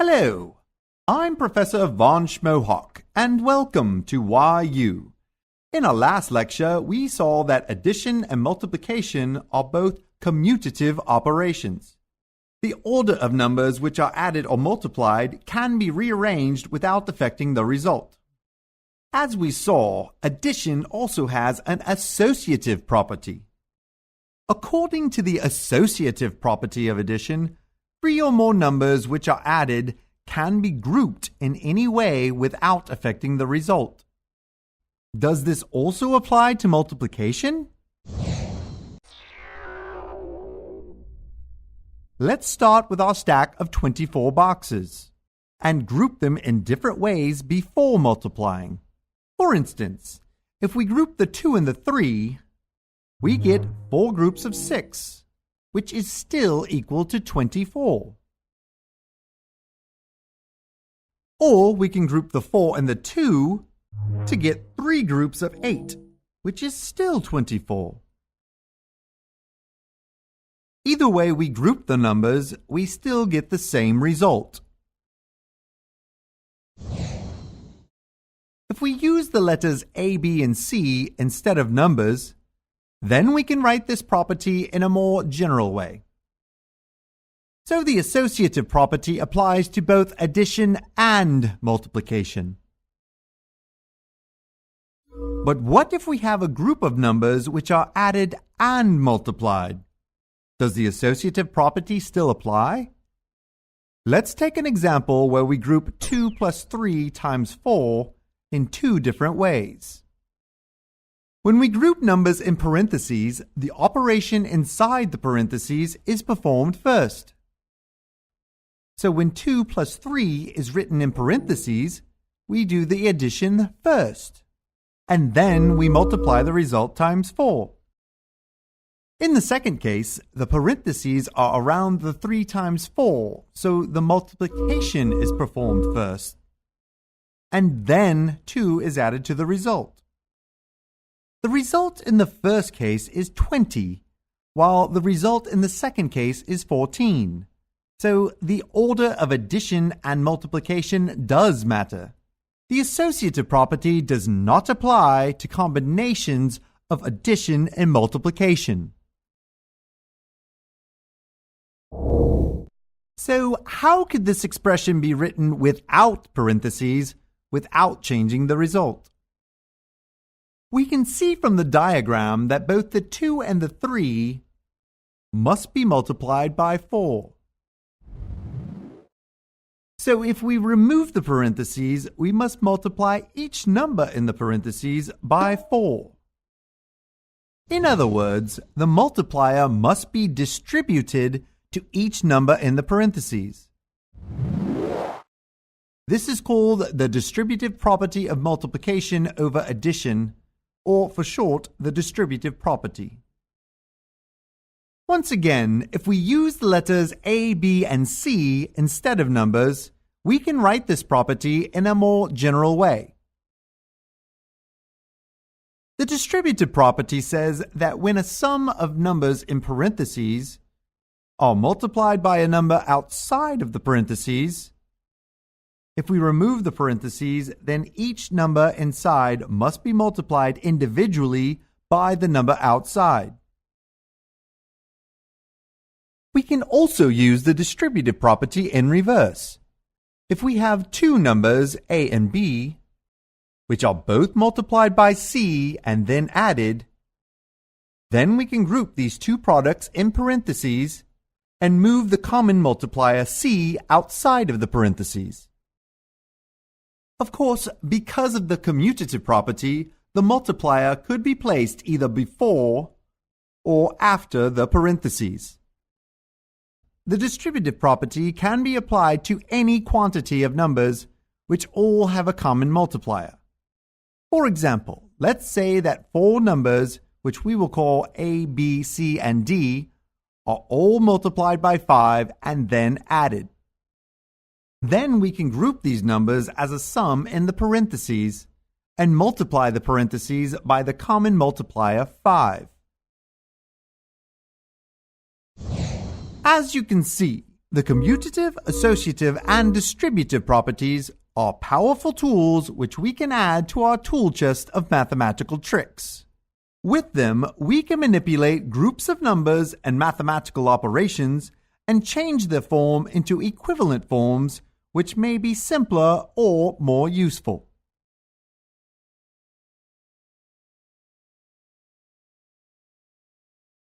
Hello, I'm Professor Von Schmohawk, and welcome to YU. In our last lecture, we saw that addition and multiplication are both commutative operations. The order of numbers which are added or multiplied can be rearranged without affecting the result. As we saw, addition also has an associative property. According to the associative property of addition, three or more numbers which are added can be grouped in any way without affecting the result. Does this also apply to multiplication? Let's start with our stack of 24 boxes and group them in different ways before multiplying. For instance, if we group the 2 and the 3, we get 4 groups of 6, which is still equal to 24. Or we can group the 4 and the 2 to get 3 groups of 8, which is still 24. Either way we group the numbers, we still get the same result. If we use the letters A, B, and C instead of numbers, then we can write this property in a more general way. So the associative property applies to both addition and multiplication. But what if we have a group of numbers which are added and multiplied? Does the associative property still apply? Let's take an example where we group 2 plus 3 times 4 in 2 different ways. When we group numbers in parentheses, the operation inside the parentheses is performed first. So when 2 plus 3 is written in parentheses, we do the addition first, and then we multiply the result times 4. In the second case, the parentheses are around the 3 times 4, so the multiplication is performed first, and then 2 is added to the result. The result in the first case is 20, while the result in the second case is 14. So the order of addition and multiplication does matter. The associative property does not apply to combinations of addition and multiplication. So how could this expression be written without parentheses, without changing the result? We can see from the diagram that both the 2 and the 3 must be multiplied by 4. So if we remove the parentheses, we must multiply each number in the parentheses by 4. In other words, the multiplier must be distributed to each number in the parentheses. This is called the distributive property of multiplication over addition, or for short, the distributive property. Once again, if we use the letters A, B, and C instead of numbers, we can write this property in a more general way. The distributive property says that when a sum of numbers in parentheses are multiplied by a number outside of the parentheses, if we remove the parentheses, then each number inside must be multiplied individually by the number outside. We can also use the distributive property in reverse. If we have 2 numbers, A and B, which are both multiplied by C and then added, then we can group these 2 products in parentheses and move the common multiplier C outside of the parentheses. Of course, because of the commutative property, the multiplier could be placed either before or after the parentheses. The distributive property can be applied to any quantity of numbers which all have a common multiplier. For example, let's say that 4 numbers, which we will call A, B, C, and D, are all multiplied by 5 and then added. Then we can group these numbers as a sum in the parentheses and multiply the parentheses by the common multiplier 5. As you can see, The commutative, associative, and distributive properties are powerful tools which we can add to our tool chest of mathematical tricks. With them, we can manipulate groups of numbers and mathematical operations and change their form into equivalent forms, which may be simpler or more useful.